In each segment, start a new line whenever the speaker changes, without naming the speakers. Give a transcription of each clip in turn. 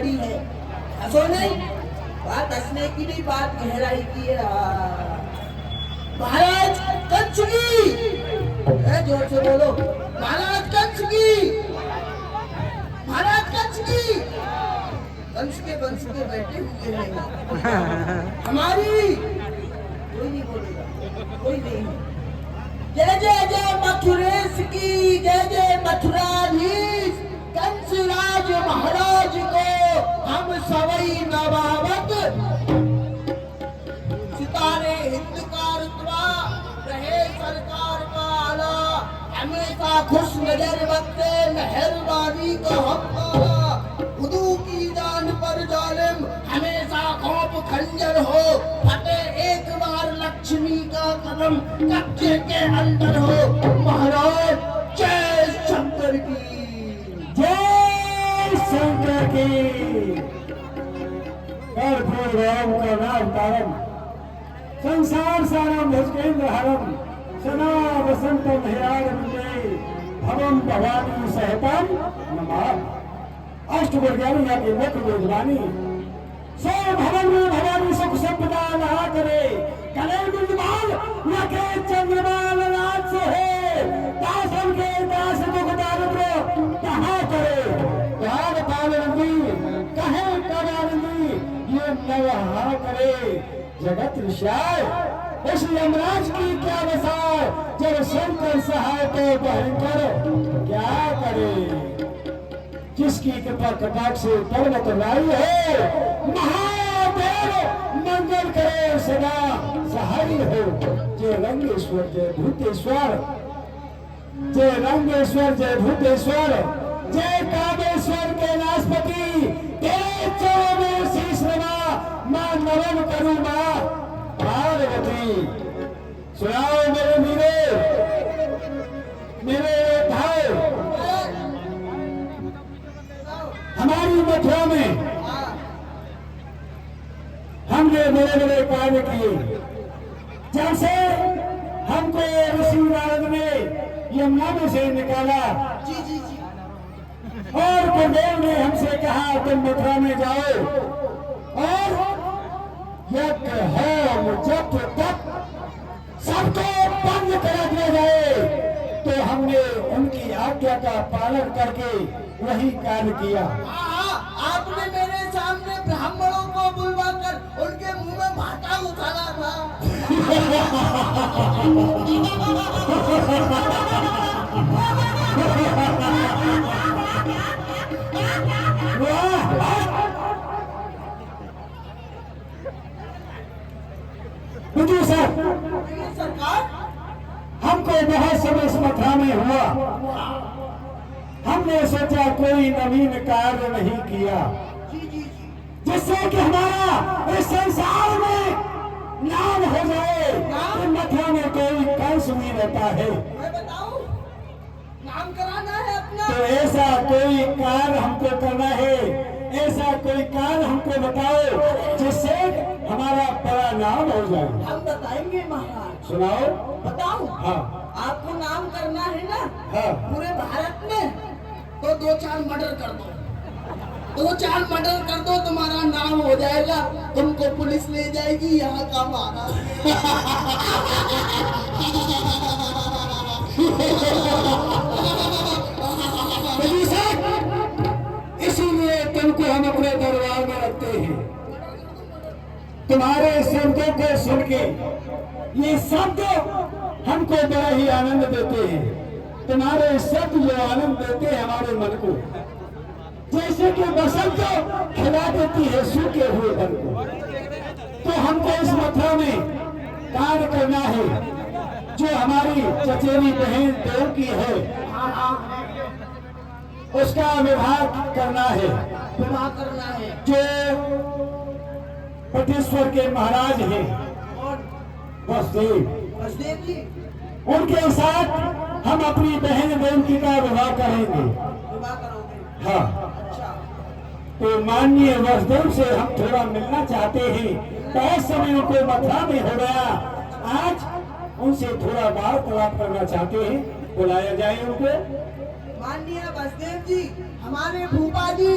खड़ी है। हंसो नहीं, बात हंसने की नहीं, बात गहराई की है। महाराज कंस की, जोर से बोलो, महाराज कंस की, महाराज कंस की। कंस के वंश के बैठे हुए हैं हमारी, कोई नहीं बोलेगा, कोई नहीं। जय जय जय मथुरेश की, जय जय मथुराधीश कंस राज महाराज को हम सवई नवावत सितारे हिंद का रुतबा रहे सरकार का आला, हमेशा खुश नजर वक्ते मेहरबानी का हक़, खुदू की जान पर जालिम हमेशा खौफ खंजर हो, फतेह एक बार लक्ष्मी का कदम कब्जे के अंदर हो। महाराज जय शंकर की,
जय शंकर की। कर्पूर राम का नाम तारम, संसार सारम भुजगेंद्र हरम, सना वसंतम हिराणवंदे भवम भवानी सहितम नमामि। अष्टभुजानी के मुख मेजबानी, सो भवन में भवानी सुख संपदा रहा करे, कले बिंदुमाल लखे चंद्रमाल राज से है, दासन के दास मुख दारिद्र कहा करे, त्याग पालनदी कहे करारदी ये नवहा करे, जगत विशाल उस यमराज की क्या बसाए, जब शंकर सहाय तो भयंकर क्या करे। जिसकी कृपा कटाक्ष से पर्वत लाई है, महादेव मंगल करे सदा सहाय हो। जय रंगेश्वर जय भूतेश्वर, जय रंगेश्वर जय भूतेश्वर, जय कामेश्वर के नाशपति, तेरे चरणों में शीश नवा, मां नमन करूं मां पार्वती। सुनाओ मेरे वीरों, मेरे भाई, हमारी मथुरा में हमने बड़े बड़े कार्य किए। जब से हमको ऋषि नारद ने यमुना में से निकाला,
जी जी जी,
और गुरुदेव ने हमसे कहा तुम मथुरा में जाओ और यज्ञ होम जप तप सबको बंद करा दिया जाए। तो हमने उनकी आज्ञा का पालन करके वही कार्य किया।
आपने मेरे सामने ब्राह्मणों को बुलवाकर उनके मुंह में भाटा उछाला था। सरकार,
हमको बहुत समय इस मथुरा में हुआ, हमने सोचा कोई नवीन कार्य नहीं किया जिससे कि हमारा इस संसार में नाम हो जाए कि मथुरा में कोई कंस नहीं रहता है।
मैं बताऊं, नाम कराना है अपना।
तो ऐसा कोई कार्य हमको करना है, ऐसा कोई कार्य हमको बताओ जिससे हमारा बड़ा नाम हो जाए।
हम बताएंगे महाराज।
सुनाओ।
बताओ।
हाँ।
आपको नाम करना है ना।
हाँ।
पूरे भारत में तो 2-4 मर्डर कर दो, 2-4 मर्डर कर दो, तुम्हारा नाम हो जाएगा। तुमको पुलिस ले जाएगी, यहाँ का महाराज।
इसीलिए तुमको हम अपने दरबार में रखते हैं। तुम्हारे शब्दों को सुन के ये शब्द हमको बड़ा ही आनंद देते हैं। तुम्हारे शब्द जो आनंद देते हैं हमारे मन को, जैसे कि बसंत खिला देती है सूखे हुए फल को। तो हमको इस मथुरा में कार्य करना है, जो हमारी चचेरी बहन देव की है उसका विवाह करना है।
विवाह करना है।
जो पटेश्वर के महाराज हैं
वसुदेव जी,
उनके साथ हम अपनी बहन देवकी का विवाह करेंगे।
विवाह करोगे?
हाँ।
अच्छा।
तो माननीय वसुदेव से हम थोड़ा मिलना चाहते हैं। बहुत समय उनको मथुरा में हो गया, आज उनसे थोड़ा वार्तालाप करना चाहते हैं। बुलाया जाए उनको।
माननीय वसुदेव जी, हमारे भूपा जी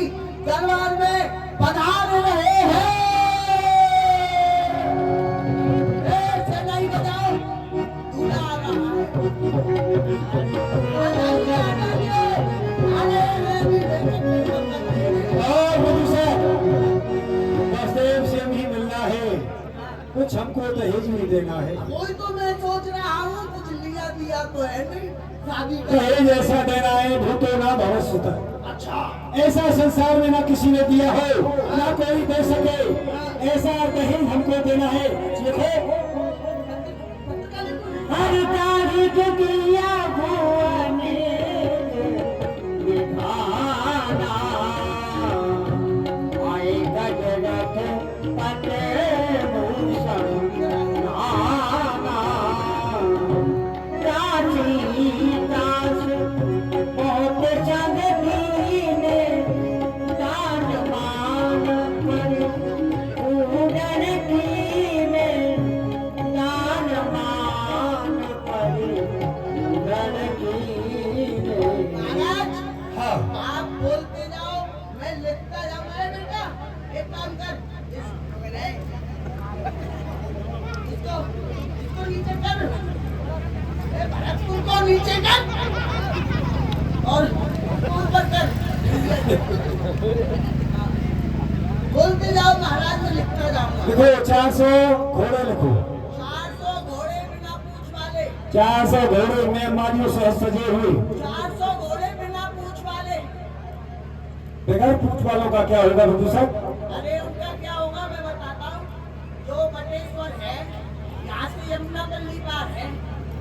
दरबार में पधार रहे हैं। नहीं बजाओ, दूल्हा आ रहा
और बसदेव से भी मिलना है, कुछ हमको दहेज भी देना है।
वही तो मैं सोच रहा हूँ, कुछ लिया दिया तो है नहीं, शादी का।
दहेज ऐसा देना है, भूतो ना भवस्यता।
अच्छा,
ऐसा संसार में ना किसी ने दिया हो, ना कोई दे सके, ऐसा दहेज हमको देना है। लिखो, हर तारीख दिया हुआ ने निभाना, आएगा जगत पते भूषण नाना, प्राची दास बहुत चंद दीने, दान मान पर पूरन कीने, दान मान पर पूरन कीने।
महाराज
हाँ,
आप बोलते जाओ, मैं लिखता जाऊंगा। बेटा एक काम कर, इसको इसको नीचे कर, भरतपुर को नीचे कर और ऊपर कर। बोलते जाओ महाराज, मैं लिखता जाऊंगा।
लिखो 400 घोड़े लिखो,
400 घोड़े बिना पूछ वाले,
400 घोड़े में मालियों से सजे हुए।
400 घोड़े बिना पूछ वाले।
बगैर पूछ वालों का क्या होगा बंधु साहब?
अरे उनका क्या होगा मैं बताता हूँ। जो बटेश्वर है, यहाँ से यमुना पल्ली पार है,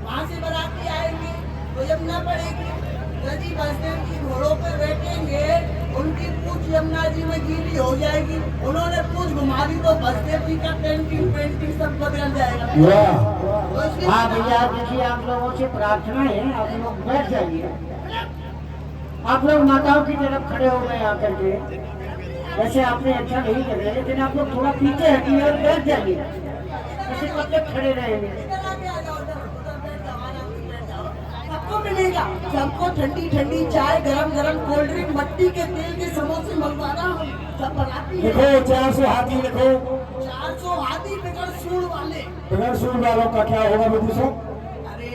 वहाँ से बाराती आएंगे तो यमुना पड़ेगी। यदि बसदेव जी घोड़ों पर बैठेंगे, उनकी पूछ यमुना जी में गीली हो जाएगी। उन्होंने पूछ घुमा दी तो बसदेव जी का पेंटिंग सब बदल जाएगा। तो इसलिए
हाँ भैया, देखिए आप लोगों से प्रार्थना है, आप लोग बैठ जाइए। आप लोग माताओं की तरफ खड़े हो गए आकर के, वैसे आपने अच्छा नहीं कर रहे, लेकिन आप लोग थोड़ा पीछे हटिए और बैठ जाइए। ऐसे कब तक खड़े रहेंगे?
इधर आके आ जाओ, उधर बैठ जाओ, आराम से बैठ जाओ। सबको मिलेगा, सबको ठंडी ठंडी चाय, गरम गरम कोल्ड ड्रिंक, मट्टी के तेल के समोसे मंगवाना हम सब बनाती है।
लिखो 400 हाथी लिखो।
400 हाथी बिगड़ सूढ़ वाले।
बगैर सूर वालों का क्या होगा बंधु साहब?
अरे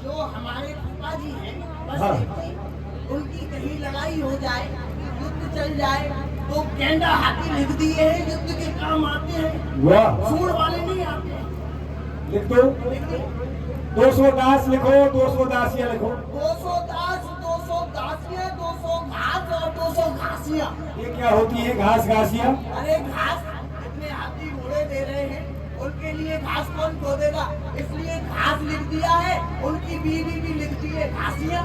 जो हमारे फूफा जी हैं, बस
हाँ।
उनकी कहीं लड़ाई हो जाए, युद्ध चल जाए, तो गेंडा हाथी लिख दिए हैं, युद्ध के काम आते हैं।
वाह,
सूढ़ वाले नहीं आते।
लिख दो।
लिख दो।
200 दास लिखो, 200 दासियां लिखो।
200 दास, 200 दासियां, 200 घास और 200 घासियां।
ये क्या होती है घास घासियां?
अरे घास इतने हाथी घोड़े दे रहे हैं, उनके लिए घास कौन खोदेगा, इसलिए घास लिख दिया है। उनकी बीवी भी लिखती है घासियां,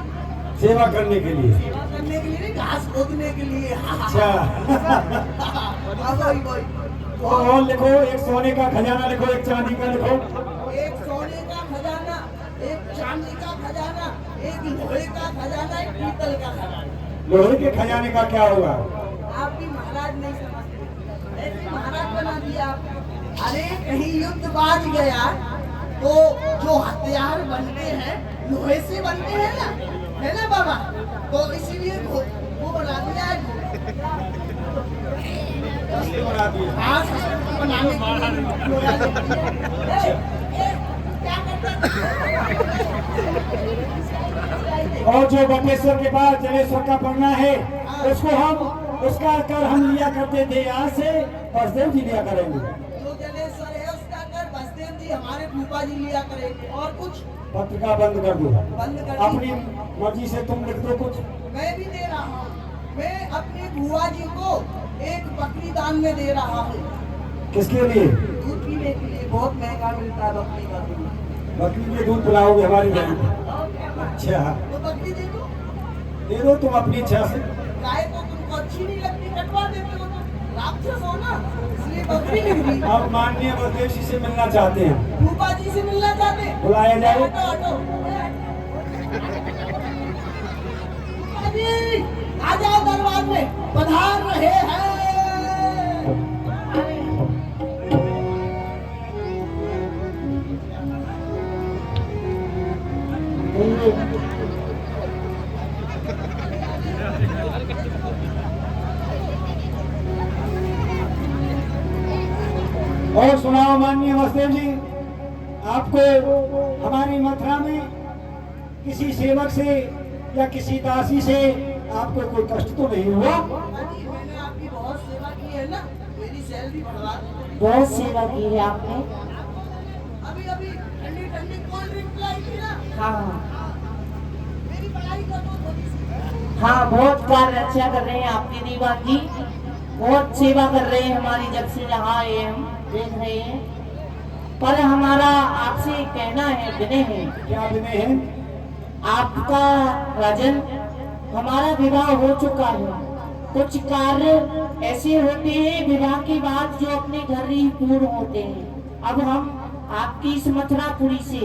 सेवा करने के लिए।
सेवा करने के लिए नहीं, घास खोदने के लिए।
अच्छा।
वही वही।
और लिखो, एक सोने का खजाना लिखो, एक चांदी का लिखो।
एक सोने का खजाना, एक चांदी का खजाना, एक लोहे का खजाना, एक पीतल का खजाना।
लोहे के खजाने का क्या होगा?
आप भी महाराज नहीं समझते, ऐसे महाराज बना दिया आपने। अरे कहीं युद्ध बाज गया तो जो हथियार बनते हैं लोहे से बनते हैं ना, है ना बाबा? तो इसीलिए वो बना दिया है।
बना दिए।
हाँ, बनाने के लिए लोहा लेती है। क्या करता है?
और जो बटेश्वर के बाद जलेश्वर का पन्ना है, उसको उसका कर हम लिया करते थे, यहाँ से बसदेव जी लिया करेंगे।
जो जलेश्वर है उसका कर बसदेव जी हमारे फूफा जी लिया करेंगे। और कुछ
पत्रिका बंद कर दो,
बंद कर दी।
अपनी मर्जी से तुम लिख दो कुछ।
मैं भी दे रहा हूँ, मैं अपनी बुआ जी को एक बकरी दान में दे रहा हूँ।
किसके लिए?
दूध पीने के लिए, बहुत महंगा मिलता है बकरी का दूध।
बकरी के दूध पिलाओगे हमारी बहन को? अच्छा,
तो बकरी दे दो।
दे दो तुम अपनी इच्छा से।
गाय तो तुमको अच्छी नहीं लगती, कटवा देते हो तो राक्षस हो ना, इसलिए बकरी लिख दी।
अब माननीय बसदेव जी से मिलना चाहते हैं,
फूफा जी से मिलना चाहते हैं?
बुलाया जाए।
हटो हटो। फूफा जी आ जाओ, दरबार में पधार रहे हैं।
और सुनाओ माननीय वसुदेव जी, आपको हमारी मथुरा में किसी सेवक से या किसी दासी से आपको कोई कष्ट तो नहीं हुआ?
जी, मैंने आपकी बहुत सेवा की है ना, मेरी सैलरी बढ़वा दो।
बहुत सेवा की है आपने।
अभी अभी ठंडी ठंडी कोल्ड ड्रिंक पिलाई थी ना।
हाँ
मेरी पढ़ाई कर दो थोड़ी सी।
हाँ, बहुत कार्य अच्छा कर रहे हैं आपके दीवान जी, बहुत सेवा कर रहे हैं हमारी, जब से यहाँ आए हम देख रहे हैं। पर हमारा आपसे कहना है, विनय है।
क्या विनय है?
आपका राजन, हमारा विवाह हो चुका है। कुछ कार्य ऐसे होते हैं विवाह के बाद जो अपने घर ही पूर्ण होते हैं। अब हम आपकी इस मथुरापुरी से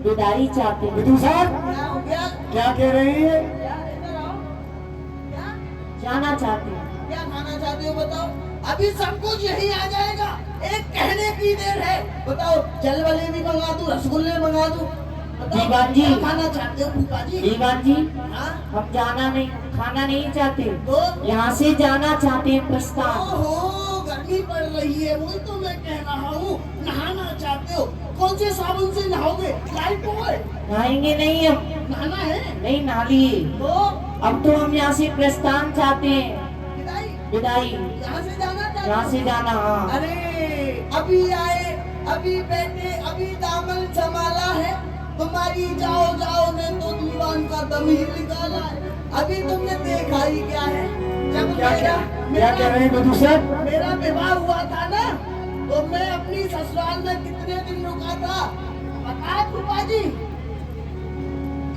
विदाई चाहते हैं।
विदुषा
क्या हो गया?
क्या कह रही है?
क्या इधर आओ। क्या
जाना चाहते हैं।
क्या खाना चाहते हो बताओ? अभी सब कुछ यही आ जाएगा, एक कहने की देर है। बताओ, जल वाले भी मंगा दूं, रसगुल्ले मंगा दूं? बताओ,
दीवान जी।
क्या खाना चाहते हो फूफा जी?
दीवान जी,
हाँ?
हम जाना नहीं, खाना नहीं चाहते,
तो
यहाँ से जाना चाहते हैं प्रस्ताव।
ओहो, गर्मी पड़ रही है, वही तो मैं कह रहा हूँ। नहाना चाहते हो? कौन से साबुन से नहाओगे? लाइफबॉय?
नहाएंगे नहीं हम,
नहाना है
नहीं नहा लिए।
तो
अब तो हम यहाँ से प्रस्थान चाहते हैं,
विदाई?
विदाई,
यहाँ से जाना चाहते
यहाँ
हो?
से जाना। हाँ,
अरे अभी आए, अभी बैठे, अभी दामन संभाला है। तुम्हारी जाओ जाओ ने तो दीवान का दम ही निकाला है। अभी तुमने देखा ही क्या है? जब
क्या कह रहे हैं विदुषा?
मेरा विवाह हुआ था ना, तो मैं अपनी ससुराल में कितने दिन रुका था पता है फूफा जी?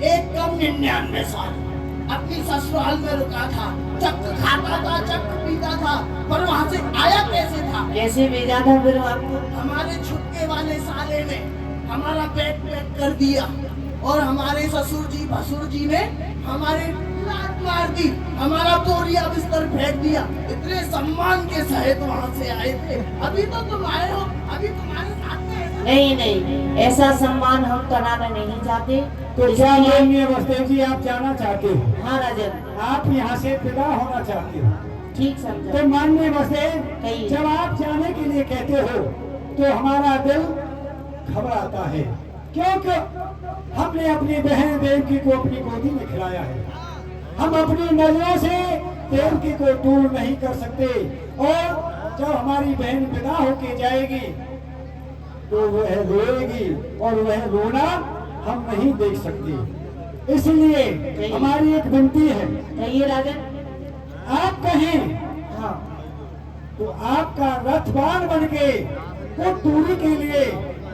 एक कम 99 साल अपनी ससुराल में रुका था। चक खाता था, चक पीता था, पर वहाँ से आया कैसे था?
कैसे भेजा था फिर आपको?
हमारे छुटके वाले साले ने हमारा बैग पैक कर दिया और हमारे ससुर जी भसुर जी ने हमारे लात मार दी, हमारा बोरिया बिस्तर फेंक दिया। इतने सम्मान के सहित वहाँ से आए थे। अभी तो तुम आए हो, अभी तुम्हारे साथ में है।
नहीं नहीं, ऐसा सम्मान हम कराना नहीं चाहते।
तो क्या माननीय वसुदेव जी, आप जाना चाहते हो?
हाँ राजन,
आप यहाँ से विदा होना चाहते हो?
ठीक समझा।
तो माननीय वसुदेव,
कहिए।
जब आप जाने के लिए कहते हो तो हमारा दिल घबराता है, क्योंकि हमने अपनी बहन देवकी को अपनी गोदी में खिलाया है। हम अपनी नजरों से देवकी को दूर नहीं कर सकते, और जब हमारी बहन विदा होके जाएगी तो वह रोएगी, और वह रोना हम नहीं देख सकते। इसलिए हमारी एक विनती है,
कहिए राजन।
आप कहें
हाँ,
तो आपका रथवान बन के कुछ दूरी के लिए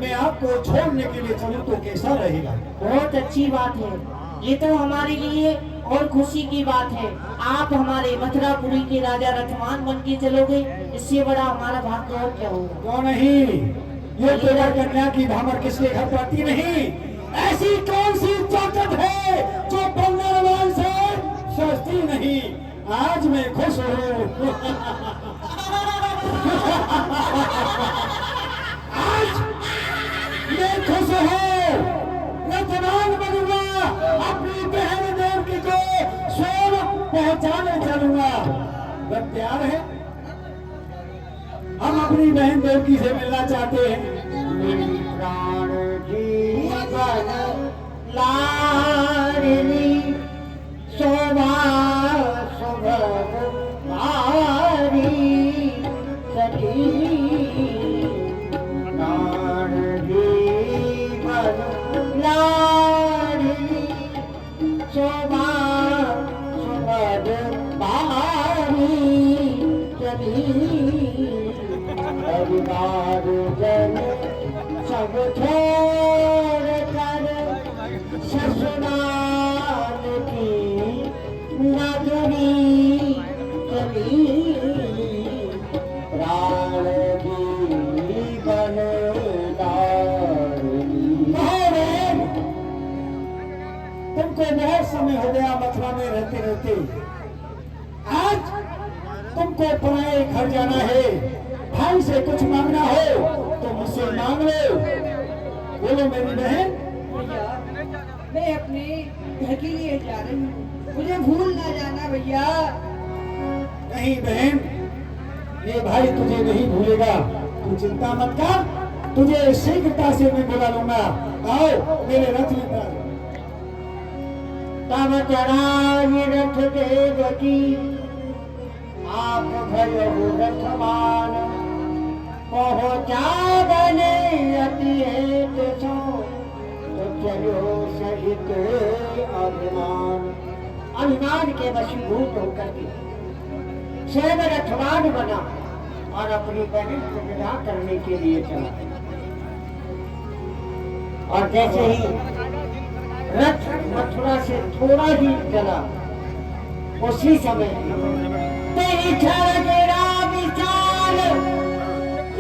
मैं आपको छोड़ने के लिए चलूं तो कैसा रहेगा?
बहुत अच्छी बात है, ये तो हमारे लिए और खुशी की बात है। आप हमारे मथुरापुरी के राजा रथवान बन के चलोगे, इससे बड़ा हमारा भाग्य और क्या होगा?
क्यों नहीं? ये तेरा कन्या की धामर किसके घर पड़ती नहीं? ऐसी कौन सी ताकत है जो बंदरवान से सस्ती नहीं? आज मैं खुश हूँ। आज मैं खुश हूँ, रतवान बनूंगा, अपनी बहन देवकी को स्वयं पहचाने चलूंगा। वह प्यार है, हम अपनी बहन देवकी से मिलना चाहते हैं।
मेरी प्राण जीवन लाडली शोभा सुभग मारी सरी, प्राण जीवन लाडली शोभा सुभग मारी सरी, परिवार जन सब छोड़ कर ससुराल की नगरी चली, प्राण जीवन लाडली।
तुमको बहुत समय हो गया मथुरा में रहते रहते, आज तुमको पराए घर जाना है। भाई से कुछ मांगना हो तो मुझसे मांग लो। बोलो मेरी बहन।
भैया, मैं अपने घर के लिए जा रही हूँ, मुझे भूल ना जाना भैया।
नहीं बहन, ये भाई तुझे नहीं भूलेगा। तू चिंता मत कर, तुझे शीघ्रता से मैं बुला लूंगा। आओ मेरे रथ में बैठ।
तब चढ़ाई रथ देवकी आप भयो रथवान, पहुँचा बने अति हेत सो, तो चलो सहित अभिमान। अभिमान के वशीभूत होकर के स्वयं रथवान बना और अपनी बहन को विदा करने के लिए चला। और जैसे ही रथ मथुरा से थोड़ा ही चला, उसी समय तेरी तेरा विचार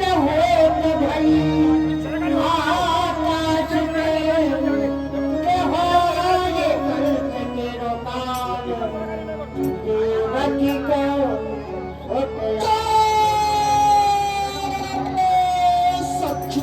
ये होत भई आकाश में, के हो ये करते तेरो काल, देवकी को सोते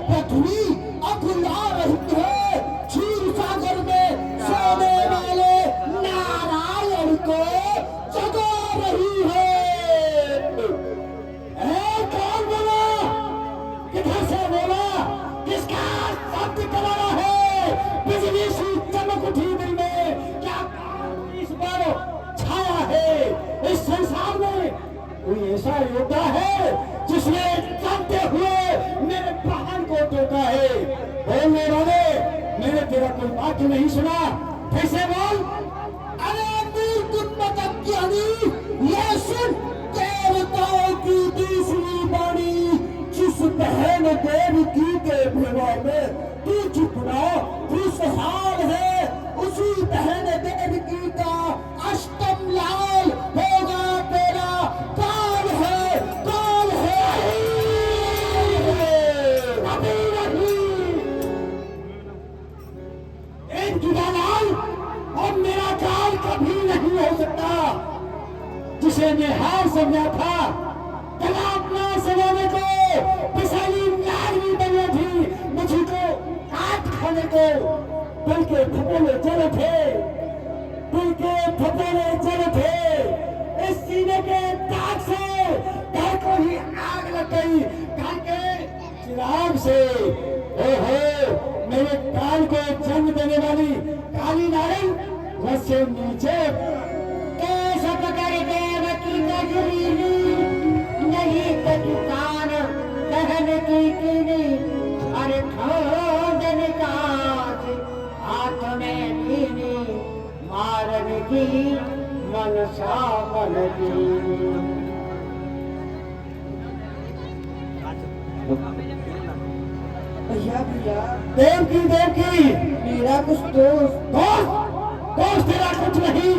पृथ्वी अकुला रही है, क्षीर सागर में सोने वाले नारायण को जगा रही है। कौन बोला? किधर से बोला? किसका शब्द कराना है? बिजली सी चमक उठी दिल में, क्या इस बार छाया है इस संसार में? कोई ऐसा योद्धा है जिसने जानते हुए मेरे प्राण को टोका है? बोलने वाले, मैंने तेरा कोई वाक्य नहीं सुना, फिर से बोल। अरे मूर्ख अज्ञानी, ये सुन देवताओं की तीसरी वाणी, जिस बहन देवकी के विवाह में तू चुपना खुशहाल है, उसी बहन देवकी का अष्टम लाल होगा तेरा। काल है, काल है, अभी नहीं। एक जुदालाल और मेरा काल कभी नहीं हो सकता, जिसे मैं हार समझा था। तलाक ना समाने को पिसाली नारी बनी थी, मुझी को काट खाने को दिल के फपोले चले थे, दिल के फपोले चले थे। इस सीने के दाग से घर को ही आग लग गई, घर के चिराग से। ओहो, मेरे काल को जन्म देने वाली काली नारी रस से नीचे
कैसा पकड़ देवकी कजरीली, नहीं तो दुकान दहन की कीनी, अरे खोजन काज हाथ में लीनी, मारन की मनसा बन दी।
भैया भैया
देवकी, देवकी,
मेरा कुछ दोस्त,
दोस्त तेरा कुछ नहीं,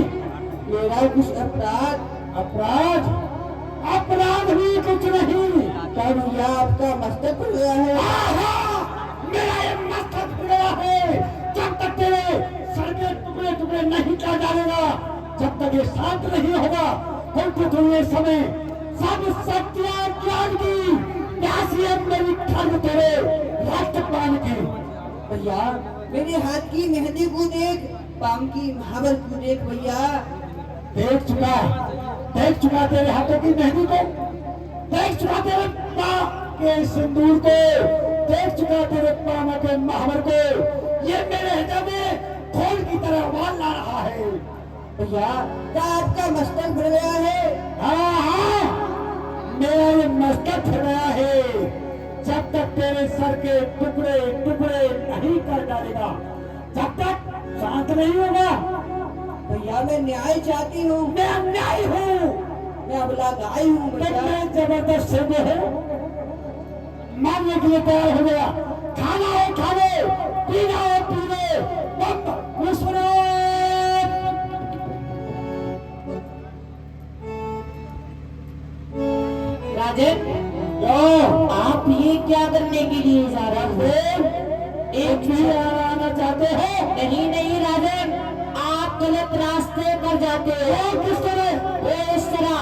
मेरा कुछ अपराध,
अपराध, अपराध भी कुछ नहीं।
क्या भैया आपका मस्तक खुल गया है?
मेरा ये मस्तक खुल गया है। जब तक तेरे सर के टुकड़े टुकड़े नहीं कर डालेगा, जब तक ये शांत नहीं होगा, क्योंकि तुम ये समय सब शक्तियां ज्ञान की प्यासी है मेरी ठंड तेरे रक्त पान की।
भैया मेरे हाथ की मेहंदी को देख, पाम की महावर को देख भैया।
देख चुका तेरे हाथों की मेहंदी को, देख चुका तेरे पाँव के सिंदूर को, देख चुका तेरे पाँव के महावर को। ये मेरे हृदय में खोल की तरह उबाल ला रहा है।
भैया क्या आपका मस्तक भर गया है?
हाँ, मेरा ये मस्तक भर गया है। जब तक तेरे सर के टुकड़े टुकड़े नहीं कर डालेगा, जब तक शांत नहीं होगा।
भैया मैं न्याय चाहती हूँ,
मैं अन्यायी हूँ,
मैं अबला गाय हूँ भैया।
मैं जबरदस्त से जो है मारने के लिए तैयार हो गया। खाना हो खा लो, पीना हो पी लो, बम मुस्कुराओ।
राजन, आप ये क्या करने के लिए जा रहे हो?
एक भी आना चाहते हो?
नहीं नहीं राजन, आप गलत रास्ते पर जाते हो।
किस तरह?
वो इस तरह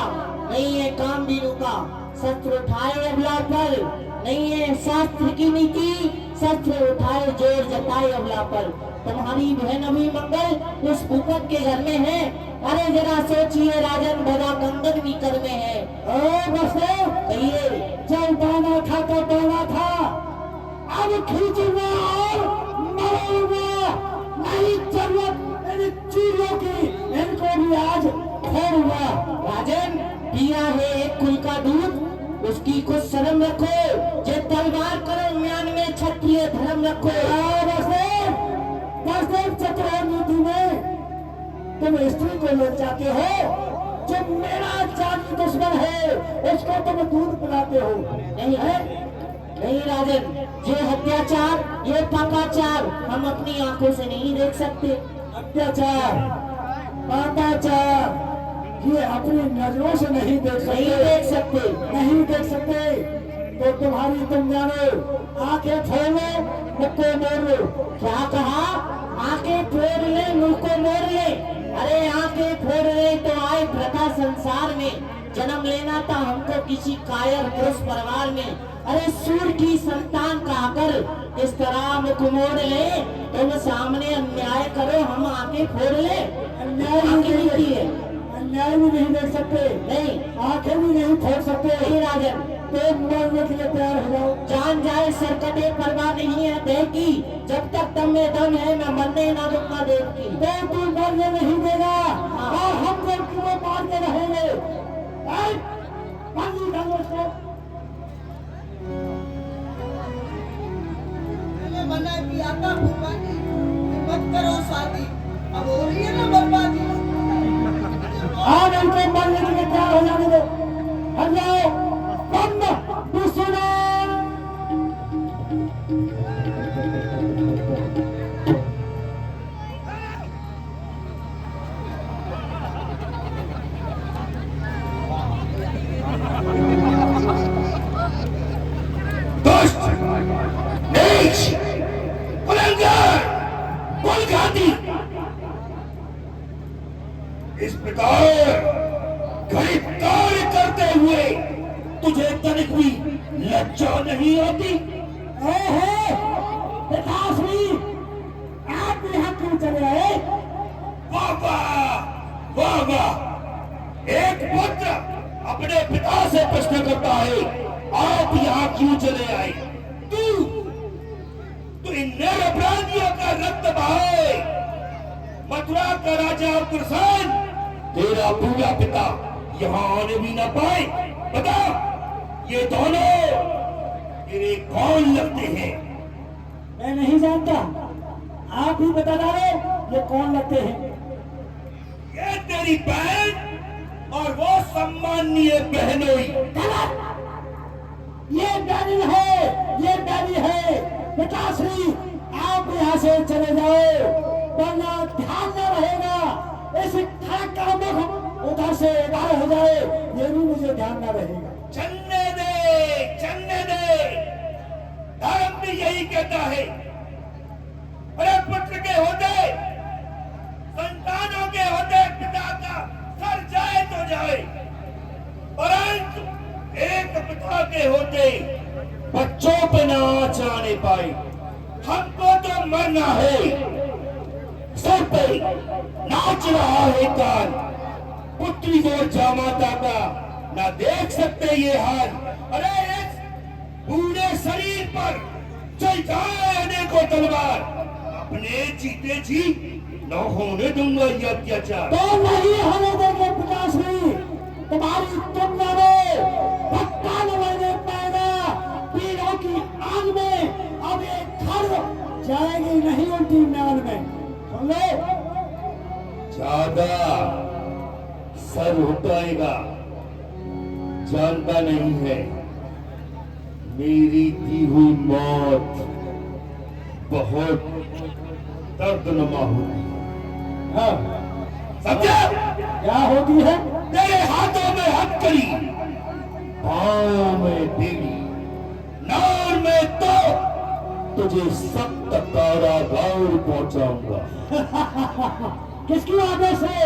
नहीं है काम बीनू का, शस्त्र उठाए अबला पर नहीं है शास्त्र की नीति,
शस्त्र उठाए जोर जताए अबला पर। तुम्हारी बहन अभी मंगल उस भूपत के घर में है। अरे जरा सोचिए राजन, भला कंगन भी कर में है।
ओ बसदेव,
कहिए।
जब दाना था तो दाना था, अब खींचूंगा और मरूंगा। नहीं जरूरत इन चीजों की, इनको भी आज फोड़ूंगा।
राजन, पिया है एक कुल का दूध, उसकी कुछ शर्म रखो। जे तलवार करो म्यान में क्षत्रिय धर्म रखो।
बसदेव चतुर नीति में तुम स्त्री को ललचाते हो। जो मेरा जानी दुश्मन है उसको तुम दूध पिलाते हो।
नहीं है, नहीं राजन, ये अत्याचार, ये पापाचार हम अपनी आंखों से नहीं देख सकते।
अत्याचार, पापाचार ये अपनी नजरों से नहीं देख सकते।
नहीं देख सकते।
नहीं देख सकते तो तुम्हारी तुम जानो, आंखें फोड़ लो, मुख को मोड़ लो।
क्या कहा? आंखें फोड़ ले, मुंह को मोड़ ले। अरे आंखें फोड़ ले तो आए प्रथा संसार में। जन्म लेना था हमको किसी कायर पुरुष परिवार में। अरे सूर की संतान कहकर इस तरह मुख मोड़ ले। तुम सामने अन्याय करो, हम आंखें फोड़ ले।
अन्याय
आंखें नहीं की है।
अन्याय भी नहीं देख सकते,
नहीं,
आंखें भी नहीं फोड़ सकते।
नहीं राजन,
तो मरने के लिए तैयार हो जाओ।
जान जाए सरकटे परवाह नहीं है देह की। जब तक दम में दम है मैं मरने ना दूंगा देव की।
तो तू मरने नहीं देगा और हम लोग तुम्हें मारते रहेंगे। पानी डालो उसको।
मैंने मना किया था भूपा जी, मत करो शादी, अब हो रही है ना बर्बादी।
आज इनको मरने के लिए तैयार हो जाने दो। हट जाओ, बंद दुश्मन।
दुष्ट, नीच, कुलंगार, कुलघाती, इस प्रकार गरीब कार्य करते हुए तुझे तनिक भी लज्जा नहीं आती?
पिताश्री, आप यहाँ क्यों चले आए?
वाह वाह, वाह वाह! एक पुत्र अपने पिता से प्रश्न करता है, आप यहाँ क्यों चले आए? तू इन निरपराधियों का रक्त बहाए। मथुरा का राजा अग्रसेन, तेरा पूरा पिता यहाँ आने भी ना पाए। बता, ये दोनों तेरे कौन लगते हैं?
मैं नहीं जानता, आप ही बता डालो ये कौन लगते हैं।
ये तेरी बहन और वो सम्माननीय बहनोई।
ये बैरी है, ये बैरी है। पिताश्री, आप यहाँ से चले जाओ, वरना ध्यान न रहेगा। इस खड़क का मुख उधर से इधर हो जाए, ये भी मुझे ध्यान न रहेगा।
चलने दे, चलने दे। धर्म भी यही कहता है। अरे पुत्र के होते, संतानों के होते पिता का सर जाए तो जाए, परंतु एक पिता के होते बच्चों पे ना आने पाए। हमको तो मरना है। सर पे नाच रहा है काल, पुत्री को जामाता का ना देख सकते ये हाल। अरे इस बूढ़े शरीर पर चल जाने को तलवार, अपने जीते जी न होने दूंगा ये अत्याचार।
तो नहीं होने देंगे पिताश्री। तुम्हारी तुमने पक्का न रहने पाएगा। पीड़ों की आग में अब एक खड़ जाएगी नहीं उल्टी म्यान में। सुन लो,
ज्यादा सर उठाएगा, जानता नहीं है मेरी दी हुई मौत बहुत दर्दनमा होती है।
हाँ,
समझा?
क्या होती है?
तेरे हाथों में हथकड़ी, पांव में बेड़ी, नार में तो तुझे सख्त कारागार पहुंचाऊंगा।
किसकी आज्ञा से?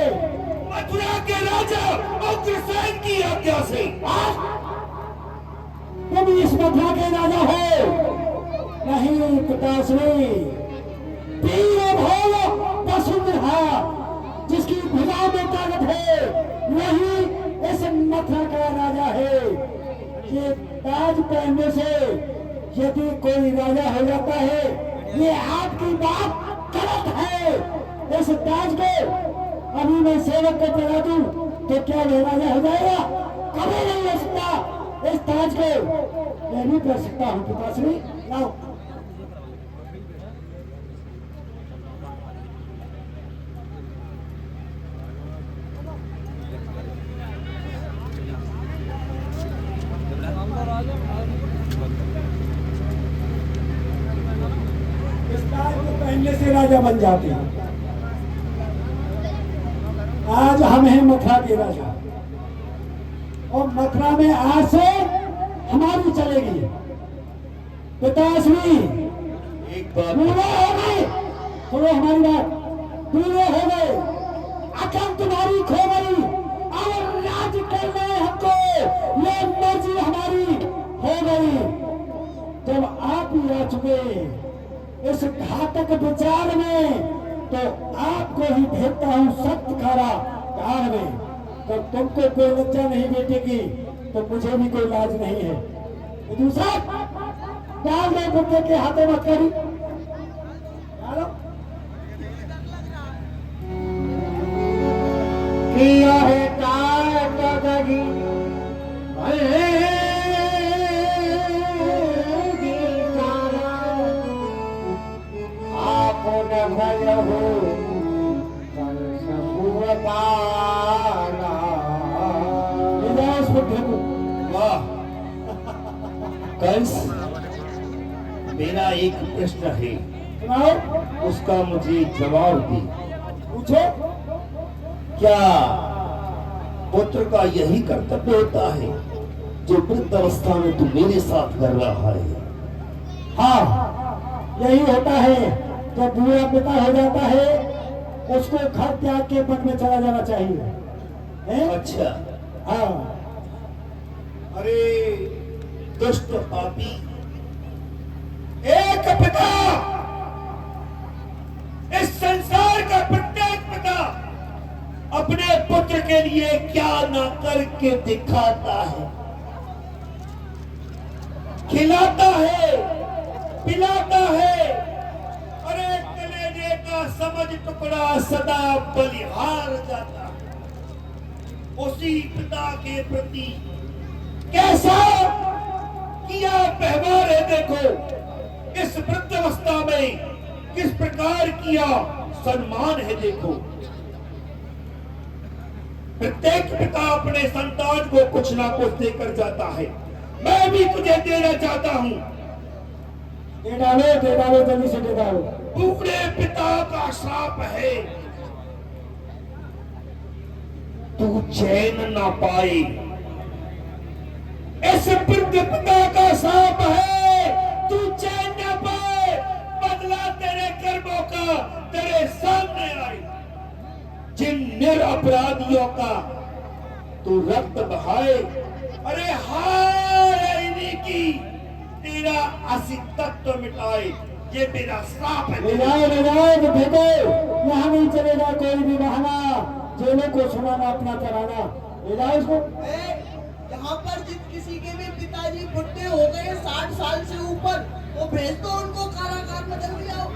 मथुरा के राजा अग्रसेन की आज्ञा से।
तुम इस मथुरा के राजा हो, नहीं पिताश्री, वीर भोल वसुंधरा जिसकी भुजा में ताकत है वही इस मथुरा का राजा है। ये ताज पहनने से यदि कोई राजा हो जाता है, ये आपकी बात गलत है। इस ताज को अभी मैं सेवक को पहना दूं तो क्या वह राजा हो जाएगा? कभी नहीं हो सकता। इस ताज को मैं भी कर सकता हूँ पिताश्री। लाओ इस ताज को पहनने से राजा बन जाते हैं। आज हम हैं मथुरा के राजा और मथुरा में आज से हमारी चलेगी। पिताश्री
एक बात
पूरे हो गए, सुनो हमारी बात, पूरे हो गए, अकल तुम्हारी खो गई और राज करना है हमको, ये मर्जी हमारी हो गई। जब आप ही आ चुके इस घातक विचार में तो आपको ही भेजता हूँ सत्य खारा कार में। तो तुमको कोई लज्जा नहीं बेटेगी तो मुझे भी कोई लाज नहीं है। दूसरा डाल दे कुत्ते के हाथों मत करी।
किया है दादाजी आपने भय हो
वाह कंस, मेरा एक प्रश्न है,
सुनाओ,
उसका मुझे जवाब दे।
पूछो।
क्या पुत्र का यही कर्तव्य होता है जो वृद्ध अवस्था में तू मेरे साथ कर रहा है?
हाँ, यही होता है। जब बूढ़ा पिता हो जाता है उसको घर त्याग के वन में चला जाना चाहिए है?
अच्छा,
हाँ।
अरे दुष्ट पापी, एक पिता, इस संसार का प्रत्येक पिता अपने पुत्र के लिए क्या ना करके दिखाता है, खिलाता है, पिलाता है। अरे कलेजे का समझ टुकड़ा सदा बलिहार जाता है। उसी पिता के प्रति कैसा किया व्यवहार है देखो। इस वृद्धावस्था में किस प्रकार किया सम्मान है देखो। प्रत्येक पिता अपने संतान को कुछ ना कुछ देकर जाता है। मैं भी तुझे देना चाहता हूं।
दे डालो जल्दी से दे डालो।
बूढ़े पिता का श्राप है, तू चैन ना पाए। इस वृद्ध पिता का श्राप है, तू चैन ना पाए। बदला तेरे कर्मों का तेरे सामने आए। जिन निरपराधियों का तू रक्त बहाए, अरे हाय इन्हीं की तेरा अस्तित्व मिटाए। ये मेरा श्राप है।
ले जाओ भेदो, यहाँ नहीं चलेगा कोई भी बहाना। जेलों को सुनाना अपना कराना। ले जाओ इसको।
यहाँ पर जिस किसी के भी पिताजी बुढ़े हो गए 60 साल से ऊपर, वो भेज दो उनको कारागार में जल्दी आओ।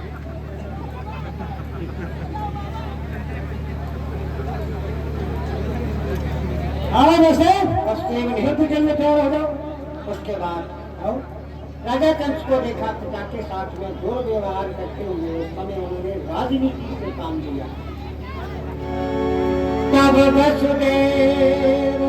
हाँ बस्ते
बस्ते
के लिए तैयार हो जाओ।
उसके बाद आओ। राजा कंस को देखा पिता के साथ में जो व्यवहार करते हुए उस समय उन्होंने राजनीति से काम लिया। तब वसुदेव